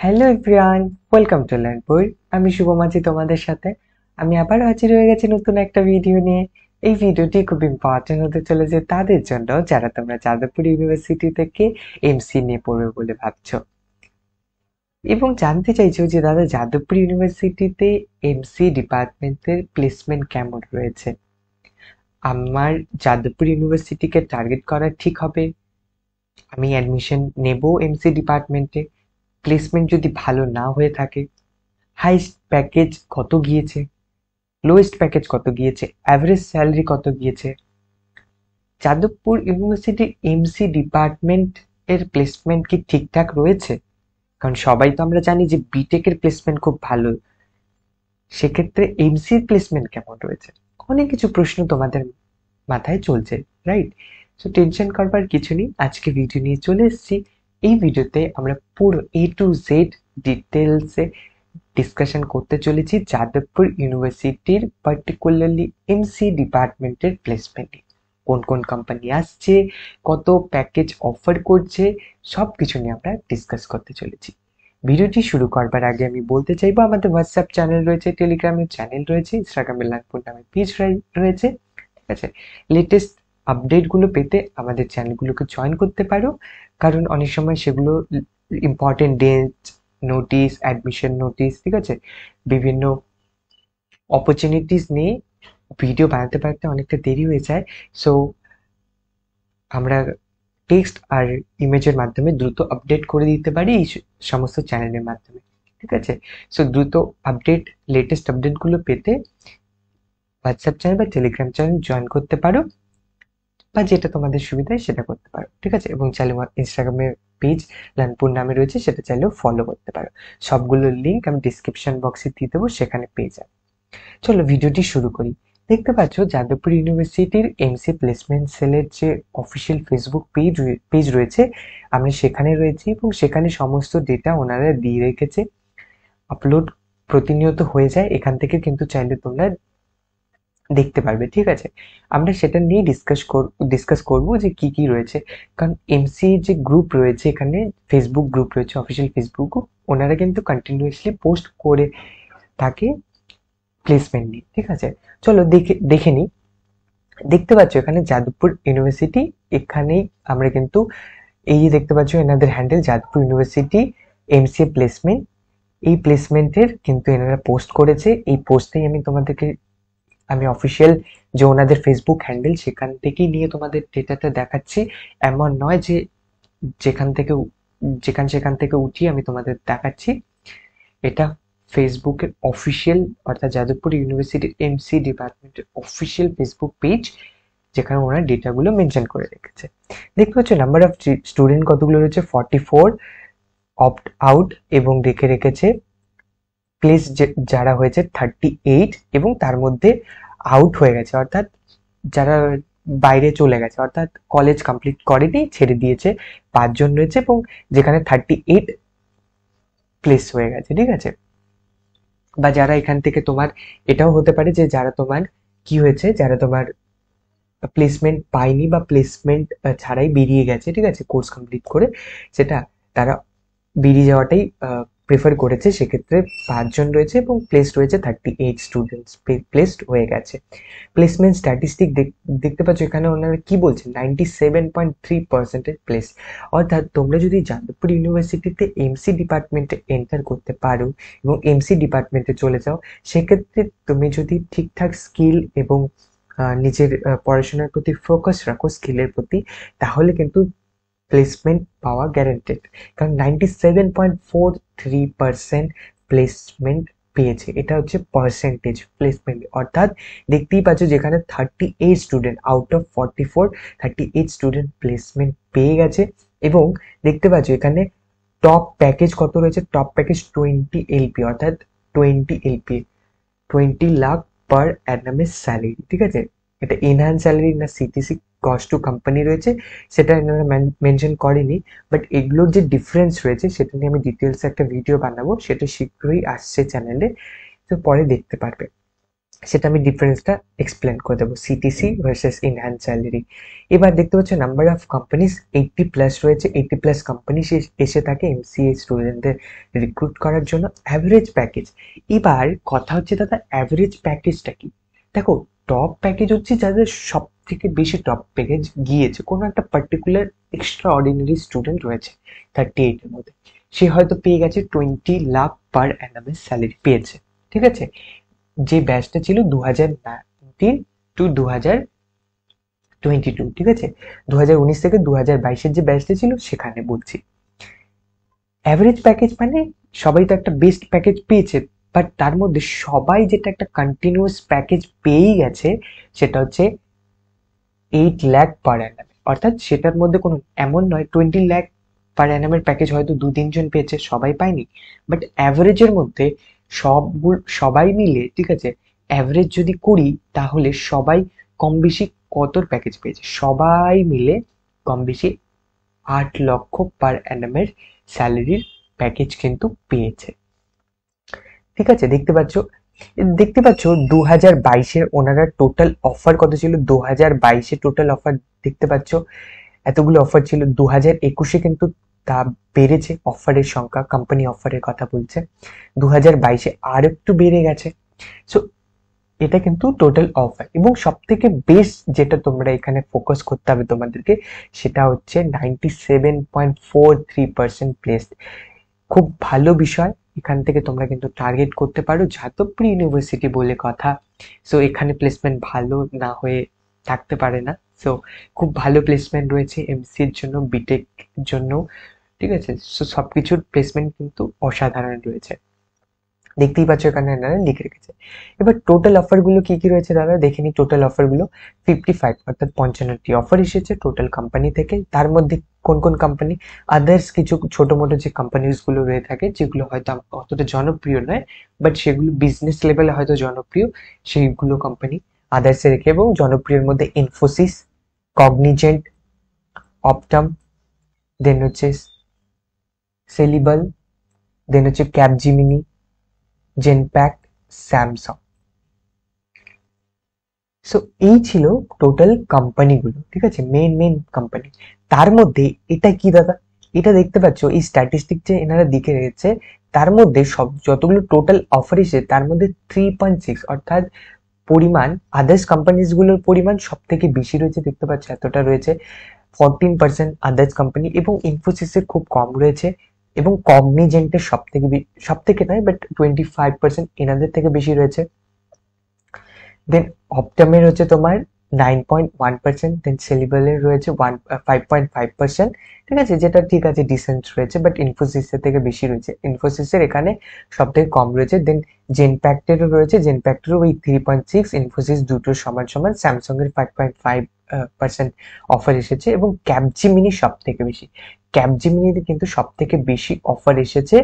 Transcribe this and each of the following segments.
Hello everyone, welcome to Learnpur. আমি শুভম আছি তোমাদের সাথে। আমি আবার হাজির হয়ে গেছি নতুন একটা ভিডিও নিয়ে। এই ভিডিওটি খুব ইম্পর্টেন্ট হতে চলেছে তাদের জন্য যারা তোমরা যাদবপুর ইউনিভার্সিটি থেকে এমসি নিয়ে পড়বে বলে ভাবছো এবং জানতে চাইছো যে দাদা যাদবপুর ইউনিভার্সিটিতে এমসি ডিপার্টমেন্টের প্লেসমেন্ট কেমন রয়েছে। আমার যাদবপুর ইউনিভার্সিটিকে টার্গেট করা ঠিক হবে? আমি অ্যাডমিশন নেব এমসি ডিপার্টমেন্টে? প্লেসমেন্ট যদি ভালো না হয়ে থাকে, হাইস্ট প্যাকেজ কত গিয়েছে, লোয়েস্ট প্যাকেজ কত গিয়েছে, অ্যাভারেজ স্যালারি কত গিয়েছে, যাদবপুর ইউনিভার্সিটির এমসি ডিপার্টমেন্ট এর প্লেসমেন্ট কি ঠিকঠাক রয়েছে? কারণ সবাই তো আমরা জানি যে বিটেক এর প্লেসমেন্ট খুব ভালো, সেক্ষেত্রে এমসি এর প্লেসমেন্ট কেমন রয়েছে? অনেক কিছু প্রশ্ন তোমাদের মাথায় চলছে, রাইট? সো টেনশন করবার কিছু নেই, আজকে ভিডিও নিয়ে চলে এসেছি। এই ভিডিওতে আমরা পুরো এ টু জেড ডিটেলসে ডিসকাশন করতে চলেছি যাদবপুর ইউনিভার্সিটির পার্টিকুলারলি এমসি ডিপার্টমেন্টের প্লেসমেন্ট। কোন কোন কোম্পানি আসছে, কত প্যাকেজ অফার করছে, সব কিছু নিয়ে আমরা ডিসকাস করতে চলেছি। ভিডিওটি শুরু করবার আগে আমি বলতে চাইবো আমাদের হোয়াটসঅ্যাপ চ্যানেল রয়েছে, টেলিগ্রামের চ্যানেল রয়েছে, ইনস্টাগ্রামে লার্নপুর নামে পেজ রয়েছে। ঠিক আছে, লেটেস্ট আপডেটগুলো পেতে আমাদের চ্যানেলগুলোকে জয়েন করতে পারো, কারণ অনেক সময় সেগুলো important date notice, admission notice, ঠিক আছে, বিভিন্ন অপরচুনিটিস নিয়ে ভিডিও বানাতে বানাতে অনেকটা দেরি হয়ে যায়। সো আমরা টেক্সট আর ইমেজের মাধ্যমে দ্রুত আপডেট করে দিতে পারি এই সমস্ত চ্যানেলের মাধ্যমে। ঠিক আছে, সো দ্রুত আপডেট, লেটেস্ট আপডেটগুলো পেতে হোয়াটসঅ্যাপ চ্যানেল বা টেলিগ্রাম চ্যানেল জয়েন করতে পারো, বা যেটা তোমাদের সুবিধা হয় সেটা করতে পারো। ঠিক আছে, এবং চাইলে ইনস্টাগ্রামের পেজ লানপুর নামে রয়েছে, সেটা চাইলেও ফলো করতে পারো। সবগুলোর লিঙ্ক আমি ডিসক্রিপশন বক্সে দিয়ে দেবো, সেখানে পেয়ে যাবে। চলো ভিডিওটি শুরু করি। দেখতে পাচ্ছ যাদবপুর ইউনিভার্সিটির এমসি প্লেসমেন্ট সেলের যে অফিসিয়াল ফেসবুক পেজ রয়েছে, আমি সেখানে রয়েছি এবং সেখানে সমস্ত ডেটা ওনারা দিয়ে রেখেছে। আপলোড প্রতিনিয়ত হয়ে যায়, এখান থেকে কিন্তু চাইলে তোমরা দেখতে পারবে। ঠিক আছে, আমরা সেটা নিয়ে ডিসকাস করব যে কি কি রয়েছে। কারণ এমসি যে গ্রুপ রয়েছে, এখানে ফেসবুক গ্রুপ রয়েছে, অফিসিয়াল ফেসবুক গ্রুপ, ওনারা কিন্তু কন্টিনিউয়াসলি পোস্ট করে থাকে প্লেসমেন্ট নিয়ে। ঠিক আছে, চলো দেখে নিই। দেখতে পাচ্ছ এখানে যাদবপুর ইউনিভার্সিটি, এখানেই আমরা কিন্তু এই যে দেখতে পাচ্ছ এনাদের handle Jadavpur university MCA placement. এই প্লেসমেন্টের কিন্তু এনারা পোস্ট করেছে, এই পোস্টেই আমি অফিসিয়াল যে ওনাদের ফেসবুক হ্যান্ডেল সেখান থেকেই নিয়ে তোমাদের ডেটাটা দেখাচ্ছি। এমন নয় যে যেখান থেকে সেখান থেকে উঠিয়ে আমি তোমাদের দেখাচ্ছি। এটা ফেসবুকের অফিসিয়াল, অর্থাৎ যাদবপুর ইউনিভার্সিটির এমসি ডিপার্টমেন্টের অফিসিয়াল ফেসবুক পেজ, যেখানে ওনারা ডেটাগুলো মেনশন করে রেখেছে। দেখতে পাচ্ছ নাম্বার অফ স্টুডেন্ট কতগুলো রয়েছে, 44, অপ্ট আউট এবং দেখে রেখেছে প্লেস যারা হয়েছে 38, এবং তার মধ্যে আউট হয়ে গেছে অর্থাৎ যারা বাইরে চলে গেছে, অর্থাৎ কলেজ কমপ্লিট করেনি, ছেড়ে দিয়েছে, 5 জন রয়েছে, এবং যেখানে 38 প্লেস হয়ে গেছে। ঠিক আছে, বা যারা এখান থেকে তোমার, এটাও হতে পারে যে যারা তোমার কি হয়েছে, যারা তোমার প্লেসমেন্ট পায়নি বা প্লেসমেন্ট ছাড়াই বেরিয়ে গেছে, ঠিক আছে, কোর্স কমপ্লিট করে, সেটা তারা বেরিয়ে যাওয়াটাই প্রেফার করেছে, সেক্ষেত্রে 5 জন রয়েছে এবং প্লেসড রয়েছে 38 স্টুডেন্টস প্লেসড হয়ে গেছে। প্লেসমেন্ট স্ট্যাটিস্টিক দেখতে পাচ্ছ এখানে ওনারা কি বলছেন, 97.3% প্লেস। অর্থাৎ তোমরা যদি যাদবপুর ইউনিভার্সিটিতে এমসি ডিপার্টমেন্টে এন্টার করতে পারো এবং এমসি ডিপার্টমেন্টে চলে যাও, সেক্ষেত্রে তুমি যদি ঠিকঠাক স্কিল এবং নিজের পড়াশোনার প্রতি ফোকাস রাখো, স্কিলের প্রতি, তাহলে কিন্তু প্লেসমেন্ট পাওয়া গ্যারান্টেড। কারণ 97.43% প্লেসমেন্ট পেয়েছে, এটা হচ্ছে পার্সেন্টেজ প্লেসমেন্ট। অর্থাৎ দেখতেই পাচ্ছ যেখানে 38 student out of 44, 38 student placement পেয়ে গেছে। এবং দেখতে পাচ্ছ এখানে টপ প্যাকেজ কত রয়েছে, টপ প্যাকেজ 20 LP, অর্থাৎ 20 LP, 20 লাখ পার অ্যানামের স্যালারি। ঠিক আছে, এটা ইনহ্যান্ড স্যালারি না সিটিসি কস্ট টু কোম্পানি রয়েছে সেটা এনারা মেনশন করেনি, বাট এগুলোর যে ডিফারেন্স রয়েছে সেটা নিয়ে আমি ডিটেলস একটা ভিডিও বানাবো, সেটা শীঘ্রই আসছে চ্যানেলে, তো পরে দেখতে পারবে। সেটা আমি ডিফারেন্সটা এক্সপ্লেন করে দেবো, সিটিসি ভার্সেস ইনহ্যান্স স্যালারি। এবার দেখতে পাচ্ছ নাম্বার অফ কোম্পানিজ 80+ রয়েছে, 80+ কোম্পানি এসে থাকে এমসিএ স্টুডেন্টদের রিক্রুট করার জন্য। অ্যাভারেজ প্যাকেজ, এবার কথা হচ্ছে দাদা অ্যাভারেজ প্যাকেজটা কি? দেখো টপ প্যাকেজ হচ্ছে যাদের সব থেকে বেশি টপ প্যাকেজ গিয়েছে, কোনো একটা পার্টিকুলার এক্সট্রা অর্ডিনারি স্টুডেন্ট রয়েছে 38-এর মধ্যে, সে হয়তো পেয়ে গেছে 20 লাখ পার অ্যানামের স্যালারি পেয়েছে, ঠিক আছে? যে ব্যাচটা ছিল 2019 টু 2022, ঠিক আছে? 2019 থেকে 2022-এর যে ব্যাচটা ছিল সেখানে বলছি। অ্যাভারেজ প্যাকেজ মানে সবাই তো একটা বেস্ট প্যাকেজ পেয়েছে, বাট তার মধ্যে সবাই যেটা একটা কন্টিনিউয়াস প্যাকেজ পেয়েই গেছে সেটা হচ্ছে 8 লাখ পার অ্যানাম। অর্থাৎ সেটার মধ্যে কোনো এমন নয় 20 লাখ পার অ্যানামের প্যাকেজ হয়তো 2-3 জন পেয়েছে, সবাই পায়নি। বাট অ্যাভারেজের মধ্যে সবাই মিলে, ঠিক আছে, অ্যাভারেজ যদি করি তাহলে সবাই কম বেশি কতর প্যাকেজ পেয়েছে? সবাই মিলে কম বেশি 8 লক্ষ পার অ্যানামের স্যালারির প্যাকেজ কিন্তু পেয়েছে, ঠিক আছে? দেখতে পাচ্ছ 2022-এর ওনারা টোটাল অফার কত ছিল? 2022-এ টোটাল অফার দেখতে পাচ্ছ এতগুলো অফার ছিল। 2021-এ কিন্তু তা বেড়েছে অফারের সংখ্যা, কোম্পানি অফারের কথা বলছে। 2022-এ আর একটু বেড়ে গেছে। সো এটা কিন্তু টোটাল অফার, এবং সব থেকে বেস্ট যেটা তোমরা এখানে ফোকাস করতে হবে তোমাদেরকে, সেটা হচ্ছে 97.43% প্লেসড। খুব ভালো বিষয়, এখান থেকে তোমরা কিন্তু টার্গেট করতে পারো, যাদবপুর ইউনিভার্সিটি বলে কথা। সো এখানে প্লেসমেন্ট ভালো না হয়ে থাকতে পারে না। সো খুব ভালো প্লেসমেন্ট রয়েছে এমসিএর জন্য, বিটেক জন্য, ঠিক আছে? সো সবকিছুর প্লেসমেন্ট কিন্তু অসাধারণ রয়েছে, দেখতেই পাচ্ছ এখানে এনারা লিখে রেখেছে। এবার টোটাল অফার গুলো কি কি রয়েছে দাদা দেখে নি। টোটাল অফার গুলো 55 অর্থাৎ 55টি অফার এসেছে টোটাল কোম্পানি থেকে। তার মধ্যে কোন কোন কোম্পানি? আদার্স কিছু ছোট মোটো যে কোম্পানিজ গুলো রয়ে থাকে, যেগুলো হয়তো অতটা জনপ্রিয় নয়, বাট সেগুলো বিজনেস লেভেলে হয়তো জনপ্রিয়, সেইগুলো কোম্পানি আদার্সে রেখে, এবং জনপ্রিয়র মধ্যে ইনফোসিস, কগনিজেন্ট, অপটাম, দেন হচ্ছে সেলিবল, দেন হচ্ছে ক্যাপজিমিনি, জেনপ্যাক্ট, স্যামসাং। সো এই ছিল টোটাল কোম্পানিগুলো, ঠিক আছে, মেন কোম্পানি। তার মধ্যে এটা কি দাদা? এটা দেখতে পাচ্ছ এই স্ট্যাটিস্টিক যে এনারা দিকে রেখেছে, তার মধ্যে সব যতগুলো টোটাল অফার এসেছে তার মধ্যে 3.6 অর্থাৎ পরিমাণ, আদার্স কোম্পানিজ গুলোর পরিমাণ সব থেকে বেশি রয়েছে, দেখতে পাচ্ছ এতটা রয়েছে 14% আদার্স কোম্পানি, এবং ইনফোসিসের খুব কম রয়েছে, এবং কগনিজেন্টের সব থেকে নয় বাট 25% এনাদের থেকে বেশি রয়েছে। দেন অপটামের হচ্ছে তোমার 9.1%, দেন সেলিবলের রয়েছে 5.5%, ঠিক আছে, যেটা ঠিক আছে, ডিসেন্ট রয়েছে, বাট ইনফোসিসের থেকে বেশি রয়েছে। ইনফোসিসের এখানে সব থেকে কম রয়েছে। দেন জেনপ্যাক্টেরও রয়েছে, জেনপ্যাক্টেরও ওই 3.6, ইনফোসিস দুটোর সমান সমান। স্যামসাং এর 5.5% অফার এসেছে, এবং ক্যাপজিমিনি সব থেকে বেশি। ক্যাপজিমিনিতে কিন্তু সব থেকে বেশি অফার এসেছে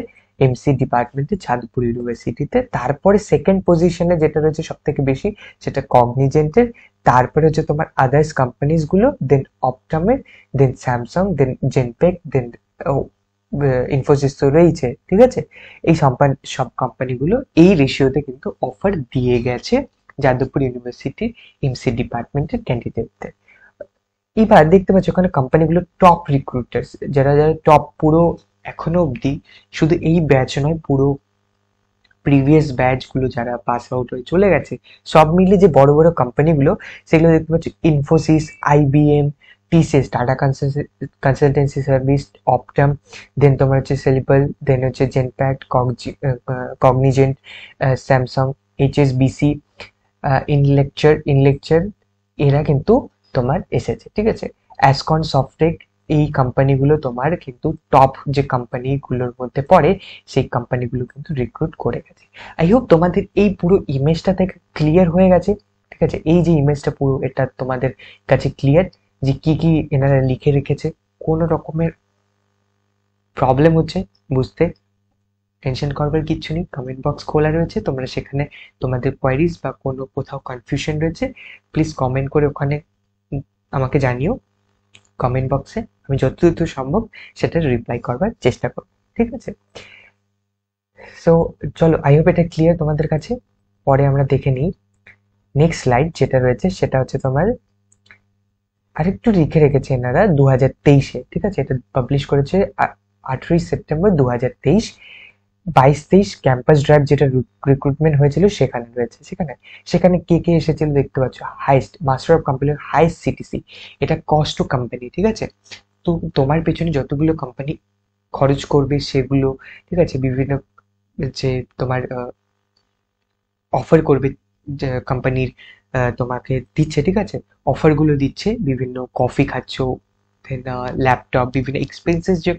এমসি ডিপার্টমেন্টে যাদবপুর ইউনিভার্সিটিতে। তারপরে সেকেন্ড পজিশনে যেটা রয়েছে সব থেকে বেশি, সেটা কগনিজেন্টের। তারপরে হচ্ছে তোমার আদার্স কোম্পানিজ গুলো, দেন অপটামের, দেন স্যামসাং, দেন জেনপেক, দেন ইনফোসিস তো রয়েছে, ঠিক আছে? এই সব কোম্পানিগুলো এই রেশিওতে কিন্তু অফার দিয়ে গেছে যাদবপুর ইউনিভার্সিটির এমসি ডিপার্টমেন্টের ক্যান্ডিডেটদের। এবার দেখতে পাচ্ছ ওখানে কোম্পানিগুলো টপ রিক্রুটার্স, যারা যারা টপ, পুরো এখনো অবধি শুধু এই ব্যাচ নয়, পুরো প্রিভিয়াস ব্যাচ গুলো যারা পাস আউট হয়ে চলে গেছে, সব মিলে যে বড় বড় কোম্পানিগুলো, সেগুলো দেখতে পাচ্ছ Infosys, IBM, TCS, Tata consultancy service, Optum, then তোমার হচ্ছে সেলিবল, দেন হচ্ছে জেনপ্যাক্ট, কগনিজেন্ট, স্যামসাং, এইচএসবিসি, ইনলেকচার, এরা কিন্তু তোমার এসেছে, ঠিক আছে? অ্যাসকন, সফটেক, এই কোম্পানিগুলো তোমার কিন্তু টপ যে কোম্পানিগুলোর মধ্যে পড়ে, সেই কোম্পানিগুলো কিন্তু রিক্রুট করে গেছে। আই হোপ তোমাদের এই পুরো ইমেজটা থেকে ক্লিয়ার হয়ে গেছে, ঠিক আছে? এই যে ইমেজটা পুরো, এটা তোমাদের কাছে ক্লিয়ার যে কি কি এনারা লিখে রেখেছে। কোনো রকমের প্রবলেম হচ্ছে বুঝতে, টেনশন করবার কিচ্ছু নেই, কমেন্ট বক্স খোলা রয়েছে, তোমরা সেখানে তোমাদের কোয়ারিজ বা কোনো কোথাও কনফিউশন রয়েছে, প্লিজ কমেন্ট করে ওখানে আমাকে জানিও কমেন্ট বক্সে। আমি যতদূর সম্ভব সেটা রিপ্লাই করবার চেষ্টা করব, ঠিক আছে? সো চলো, আই হোপ এটা ক্লিয়ার তোমাদের কাছে। পরে আমরা দেখে নিই নেক্সট স্লাইড যেটা রয়েছে সেটা হচ্ছে তোমার আরেকটু লিখে রেখেছে এনারা 2023-এ, ঠিক আছে, এটা পাবলিশ করেছে 8ই সেপ্টেম্বর 2023। 22-23 ক্যাম্পাস ড্রাইভ যেটা রিক্রুটমেন্ট হয়েছিল সেখানে রয়েছে। সেখানে কে কে এসেছিল দেখতে পাচ্ছ, highest master of computer highest CTC, এটা কস্ট কোম্পানি, ঠিক আছে। তো তোমার পেছনে যতগুলো কোম্পানি খরচ করবে সেগুলো, ঠিক আছে, বিভিন্ন যে তোমার অফার করবে, যে কোম্পানির তোমাকে দিচ্ছে, ঠিক আছে, অফারগুলো দিচ্ছে, বিভিন্ন কফি খাচ্ছ, দেন ল্যাপটপ, বিভিন্ন এক্সপেন্সেস যে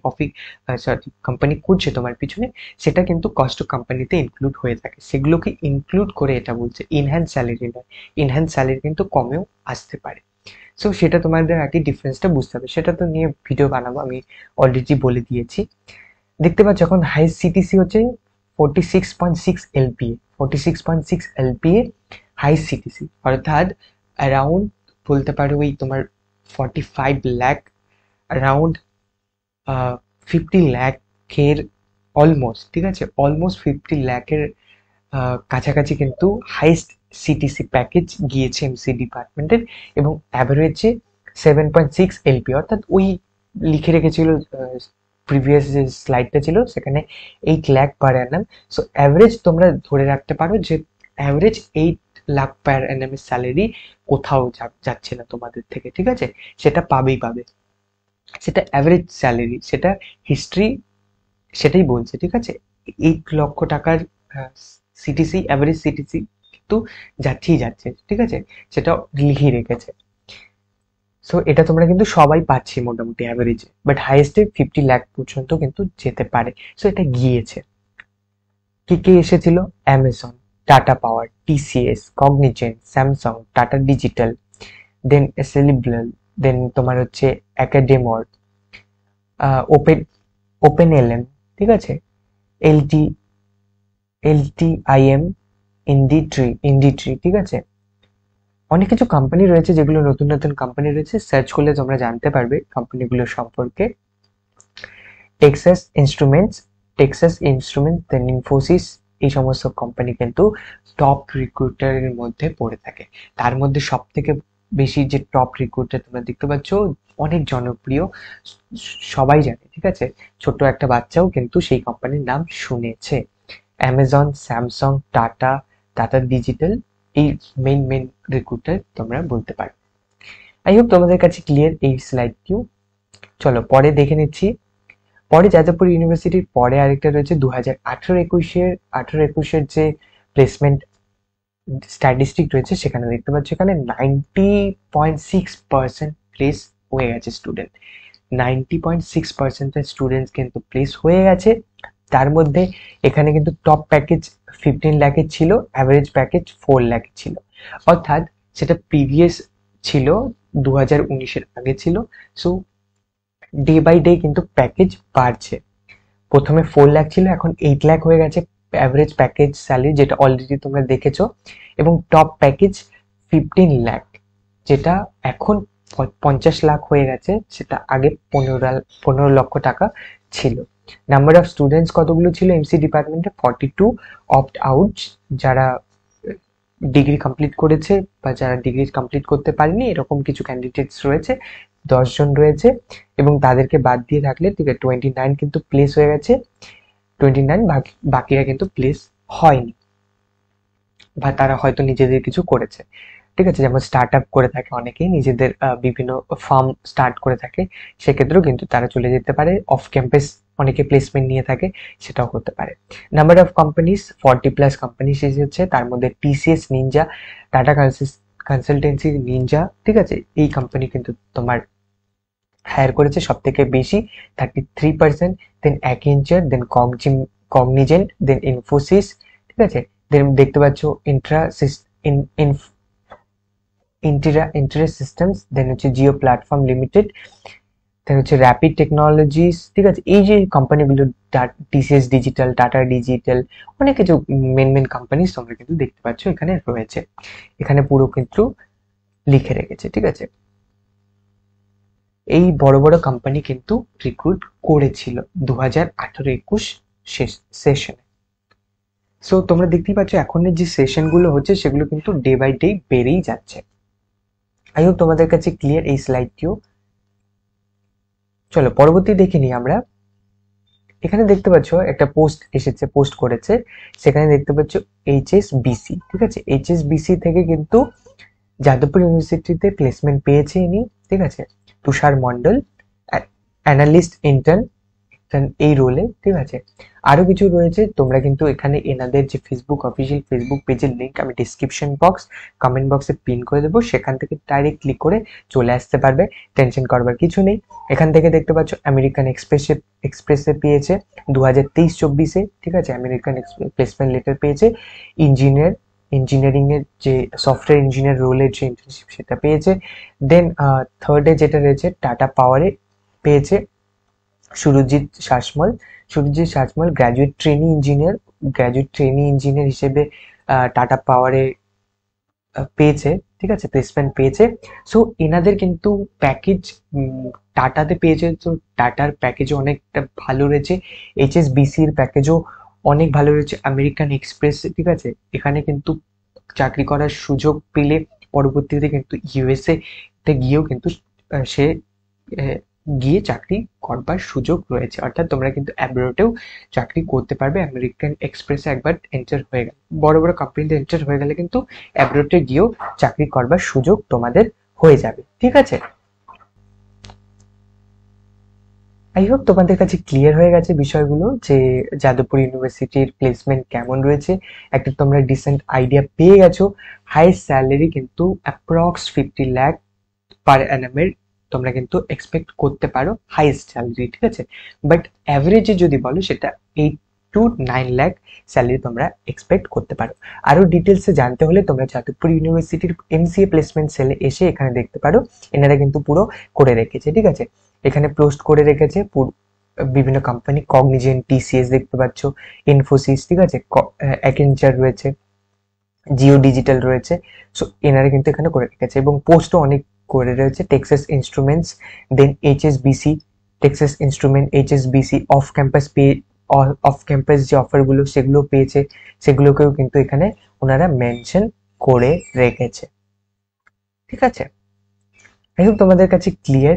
সরি কোম্পানি করছে তোমার পিছনে, সেটা কিন্তু কস্ট কোম্পানিতে ইনক্লুড হয়ে থাকে। সেগুলোকে ইনক্লুড করে এটা বলছে ইনহ্যান্স স্যালারি নয়, ইনহ্যান্স স্যালারি কিন্তু কমেও আসতে পারে। সো সেটা তোমাদের আগে ডিফারেন্সটা বুঝতে হবে, সেটা তো নিয়ে ভিডিও বানাবো, আমি অলরেডি বলে দিয়েছি। দেখতে পাচ্ছ এখন হাই সিটিসি হচ্ছে 46.6 LPA, 46.6 LPA হাই সিটিসি, অর্থাৎ অ্যারাউন্ড বলতে পারো ওই তোমার 45 লাখ, অ্যারাউন্ড 50 লাখের অলমোস্ট, ঠিক আছে, অলমোস্ট 50 লাখের কাছাকাছি কিন্তু হাইস্ট সিটিসি প্যাকেজ গিয়েছে এমসি ডিপার্টমেন্টের, এবং অ্যাভারেজে 7.6 LPA, অর্থাৎ ওই লিখে রেখেছিল প্রিভিয়াস যে স্লাইডটা ছিল সেখানে 8 লাখ পার অ্যানাম। সো অ্যাভারেজ তোমরা ধরে রাখতে পারো যে অ্যাভারেজ 8 লাখ পার অ্যানামের স্যালারি কোথাও যাচ্ছে না তোমাদের থেকে, ঠিক আছে, সেটা পাবে, সেটা অ্যাভারেজ স্যালারি, সেটা হিস্ট্রি সেটাই বলছে, ঠিক আছে। 8 লক্ষ টাকার সিটিসি, অ্যাভারেজ সিটিসি কিন্তু যাচ্ছে, ঠিক আছে, সেটা লিখে রেখেছে। সো এটা তোমরা কিন্তু সবাই পাচ্ছি মোটামুটি অ্যাভারেজে, বাট হাইয়েস্টে 50 লাখ পর্যন্ত কিন্তু যেতে পারে। সো এটা গিয়েছে। কে কে এসেছিল? Amazon, Tata power, TCS, Cognizant, Samsung, Tata digital, then Celebal, then তোমার হচ্ছে একাডেমর, ওপেন ওপেন এলএম, ঠিক আছে, এলটি এলটিআইএম, ইন্ডিট্রি, ঠিক আছে। অনেক কিছু কোম্পানি রয়েছে যেগুলো নতুন নতুন কোম্পানি রয়েছে, সার্চ করলে তোমরা জানতে পারবে কোম্পানিগুলো সম্পর্কে। টেক্সাস ইনস্ট্রুমেন্টস, দেন ইনফোসিস, এই সমস্ত কোম্পানি কিন্তু টপ রিক্রুটারের মধ্যে পড়ে থাকে। তার মধ্যে সব থেকে বেশি যে টপ রিক্রুটার তোমরা দেখতে পাচ্ছ, অনেক জনপ্রিয়, সবাই জানে, ঠিক আছে, ছোট একটা বাচ্চাও কিন্তু সেই কোম্পানির নাম শুনেছে। অ্যামাজন, স্যামসাং, টাটা ডিজিটাল, এই মেন রিক্রুটার তোমরা বলতে পারো। আই হোপ তোমাদের কাছে ক্লিয়ার এই স্লাইডটিও। চলো পরে দেখে নিচ্ছি। পরে যাদবপুর ইউনিভার্সিটির পরে আরেকটা রয়েছে 2018-21-এর যে প্লেসমেন্ট স্ট্যাটিস্টিক রয়েছে, সেখানে দেখতে পাচ্ছ এখানে 90.6% প্লেস হয়ে গেছে স্টুডেন্ট, 90.6% স্টুডেন্টস কিন্তু প্লেস হয়ে গেছে। তার মধ্যে এখানে কিন্তু টপ প্যাকেজ 15 লাখের ছিল, অ্যাভারেজ প্যাকেজ 4 লাখের ছিল, অর্থাৎ সেটা প্রিভিয়াস ছিল 2019-এর আগে ছিল। সো ডে বাই ডে কিন্তু প্যাকেজ বাড়ছে। প্রথমে 4 লাখ ছিল, এখন 8 লাখ হয়ে গেছে অ্যাভারেজ প্যাকেজ স্যালারি, যেটা অলরেডি তোমরা দেখেছো, এবং টপ প্যাকেজ 15 লাখ, যেটা এখন 50 লাখ হয়ে গেছে, সেটা আগে 15 লক্ষ টাকা ছিল। নাম্বার অফ স্টুডেন্টস কতগুলো ছিল এমসি ডিপার্টমেন্টে? 42। অপ্ট আউট, যারা ডিগ্রি কমপ্লিট করেছে বা যারা ডিগ্রি কমপ্লিট করতে পারেনি, এরকম কিছু ক্যান্ডিডেটস রয়েছে, 10 জন রয়েছে, এবং তাদেরকে বাদ দিয়ে থাকলে, ঠিক আছে, 29 কিন্তু প্লেস হয়ে গেছে, 29, বাকিরা কিন্তু প্লেস হয়নি, বা তারা হয়তো নিজেদের কিছু করেছে, ঠিক আছে, যেমন স্টার্ট আপ করে থাকে অনেকেই, নিজেদের বিভিন্ন ফার্ম স্টার্ট করে থাকে, সেক্ষেত্রেও কিন্তু তারা চলে যেতে পারে। অফ ক্যাম্পাস অনেকে প্লেসমেন্ট নিয়ে থাকে, সেটাও হতে পারে। নাম্বার অফ কোম্পানিজ 40+ কোম্পানি এসেছে, তার মধ্যে TCS, Ninja, tata consultancy, Ninja, ঠিক আছে, এই কোম্পানি কিন্তু তোমার হায়ার করেছে সব থেকে বেশি, 33%, দেন অ্যাকেঞ্চার, দেন কগনিজেন্ট, দেন ইনফোসিস, ঠিক আছে, দেন দেখতে পাচ্ছ ইন্টারেস্ট সিস্টেমস, দেন হচ্ছে জিও প্ল্যাটফর্ম লিমিটেড, দেন হচ্ছে র্যাপিড টেকনোলজিস, ঠিক আছে। এই যে কোম্পানিগুলো, টিসিএস ডিজিটাল, টাটা ডিজিটাল, অনেক কিছু মেন কোম্পানি তোমরা কিন্তু দেখতে পাচ্ছ এখানে রয়েছে, এখানে পুরো কিন্তু লিখে রেখেছে, ঠিক আছে। এই বড় বড় কোম্পানি কিন্তু রিক্রুট করেছিল 2018-21 সেশনে। সো তোমরা দেখতেই পাচ্ছ এখনের যে সেশনগুলো হচ্ছে সেগুলো কিন্তু ডে বাই ডে বেড়েই যাচ্ছে। আই হোপ তোমাদের কাছে ক্লিয়ার এই স্লাইডটিও। চলো পরবর্তী দেখে নিই আমরা। এখানে দেখতে পাচ্ছ একটা পোস্ট এসেছে, পোস্ট করেছে, সেখানে দেখতে পাচ্ছ HSBC, ঠিক আছে, HSBC থেকে কিন্তু যাদবপুর ইউনিভার্সিটিতে প্লেসমেন্ট পেয়েছে ইনি, ঠিক আছে, তুষার মন্ডল, অ্যানালিস্ট ইন্টার্ন এই রোলে, ঠিক আছে। আরো কিছু রয়েছে, তোমরা কিন্তু এখানে এনাদের যে ফেসবুক অফিসিয়াল ফেসবুক পেজের লিঙ্ক আমি ডিসক্রিপশন বক্স কমেন্ট বক্সে পিন করে দেবো, সেখান থেকে ডাইরেক্ট ক্লিক করে চলে আসতে পারবে, টেনশন করবার কিছু নেই। এখান থেকে দেখতে পাচ্ছ আমেরিকান এক্সপ্রেসে পেয়েছে 2023-24-এ, ঠিক আছে, আমেরিকান প্লেসমেন্ট লেটার পেয়েছে। ইঞ্জিনিয়ারিং এর যে সফটওয়্যার ইঞ্জিনিয়ার রোলের যে ইন্টার্নশিপ সেটা পেয়েছে। দেন থার্ডে যেটা রয়েছে টাটা পাওয়ারে পেয়েছে Surajit Sasmal graduate trainee engineer হিসেবে টাটা পাওয়ারে পেয়েছে, ঠিক আছে, প্লেসমেন্ট পেয়েছে। সো এনাদের কিন্তু প্যাকেজ টাটাতে পেয়েছে, তো টাটার প্যাকেজও অনেকটা ভালো রয়েছে, HSBCর প্যাকেজও অনেক ভালো রয়েছে, আমেরিকান এক্সপ্রেস, ঠিক আছে, এখানে কিন্তু চাকরি করার সুযোগ পেলে পরবর্তীতে কিন্তু USA তে গিয়েও কিন্তু সে গিয়ে চাকরি করবার সুযোগ রয়েছে, অর্থাৎ তোমরা কিন্তু অ্যাব্রোডেও চাকরি করতে পারবে আমেরিকান এক্সপ্রেসে একবার এন্টার হয়ে গেলে। বড় বড় কোম্পানিতে এন্টার হয়ে গেলে কিন্তু অ্যাব্রোডে গিয়েও চাকরি করবার সুযোগ তোমাদের হয়ে যাবে, ঠিক আছে। আই হোপ তোমাদের কাছে ক্লিয়ার হয়ে গেছে বিষয়গুলো, যে যাদবপুর ইউনিভার্সিটির প্লেসমেন্ট কেমন রয়েছে, একটা তোমরা ডিসেন্ট আইডিয়া পেয়ে গেছো। হাইয়েস্ট স্যালারি কিন্তু অ্যাপ্রক্স 50 লাখ পার অ্যানামের তোমরা কিন্তু এক্সপেক্ট করতে পারো হাইয়েস্ট স্যালারি, ঠিক আছে। বাট অ্যাভারেজে যদি বলো সেটা 8 to 9 লাখ স্যালারি তোমরা এক্সপেক্ট করতে পারো। আরো ডিটেলসে জানতে হলে তোমরা যাদবপুর ইউনিভার্সিটির MCA প্লেসমেন্ট সেলে এসে এখানে দেখতে পারো, এনারা কিন্তু পুরো করে রেখেছে, ঠিক আছে। এখানে পোস্ট করে রেখেছে বিভিন্ন কোম্পানি, কগনিজেন্ট, TCS দেখতে পাচ্ছ, ইনফোসিস, ঠিক আছে, অ্যাকেঞ্চার রয়েছে, জিও ডিজিটাল রয়েছে। সো এনারা কিন্তু এখানে করে রেখেছে এবং পোস্টও অনেক করে রয়েছে, Texas instruments, then HSBC of campus যে অফারগুলো সেগুলো পেয়েছে, সেগুলোকেও কিন্তু এখানে ওনারা মেনশন করে রেখেছে, ঠিক আছে। আই হোপ তোমাদের কাছে ক্লিয়ার,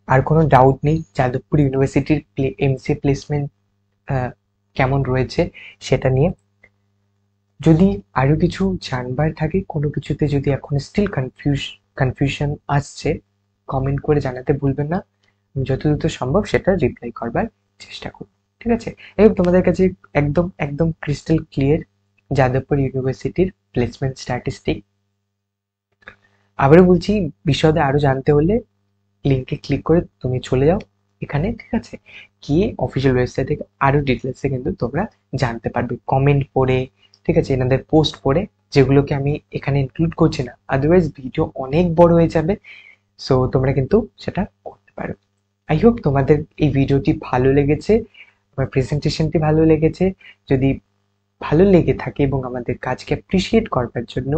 আর কোনো ডাউট নেই যাদবপুর ইউনিভার্সিটির MCA প্লেসমেন্ট কেমন রয়েছে সেটা নিয়ে। যদি আরো কিছু জানবার থাকে, কোনো কিছুতে যদি এখন স্টিল কনফিউশন আসছে, কমেন্ট করে জানাতে ভুলবেন না, আমি যত দ্রুত সম্ভব সেটা রিপ্লাই করবার চেষ্টা করব, ঠিক আছে। এবং তোমাদের কাছে একদম একদম ক্রিস্টাল ক্লিয়ার যাদবপুর ইউনিভার্সিটির প্লেসমেন্ট স্ট্যাটিস্টিক। আবারও বলছি, বিশদে আরো জানতে হলে লিঙ্কে ক্লিক করে তুমি চলে যাও এখানে, ঠিক আছে, গিয়ে অফিসিয়াল ওয়েবসাইট থেকে আরো ডিটেলসে কিন্তু তোমরা জানতে পারবে, কমেন্ট পড়ে, ঠিক আছে, এনাদের পোস্ট পড়ে, যেগুলোকে আমি এখানে ইনক্লুড করছি না, আদারওয়াইজ ভিডিও অনেক বড় হয়ে যাবে। সো তোমরা কিন্তু সেটা করতে পারো। আই হোপ তোমাদের এই ভিডিওটি ভালো লেগেছে, আমার প্রেজেন্টেশনটি ভালো লেগেছে। যদি ভালো লেগে থাকে এবং আমাদের কাজকে অ্যাপ্রিসিয়েট করবার জন্য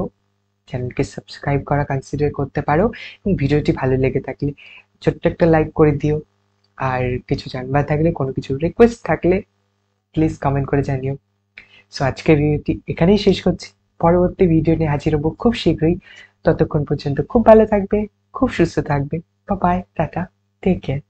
চ্যানেলকে সাবস্ক্রাইব করা কনসিডার করতে পারো, এবং ভিডিওটি ভালো লেগে থাকলে ছোট্ট একটা লাইক করে দিও। আর কিছু জানবার থাকলে, কোনো কিছু রিকোয়েস্ট থাকলে প্লিজ কমেন্ট করে জানিও। সো আজকের ভিডিওটি এখানেই শেষ করছি, পরবর্তী ভিডিও নিয়ে হাজির হবো খুব শীঘ্রই। ততক্ষণ পর্যন্ত খুব ভালো থাকবে, খুব সুস্থ থাকবে। Bye bye, tata, take care.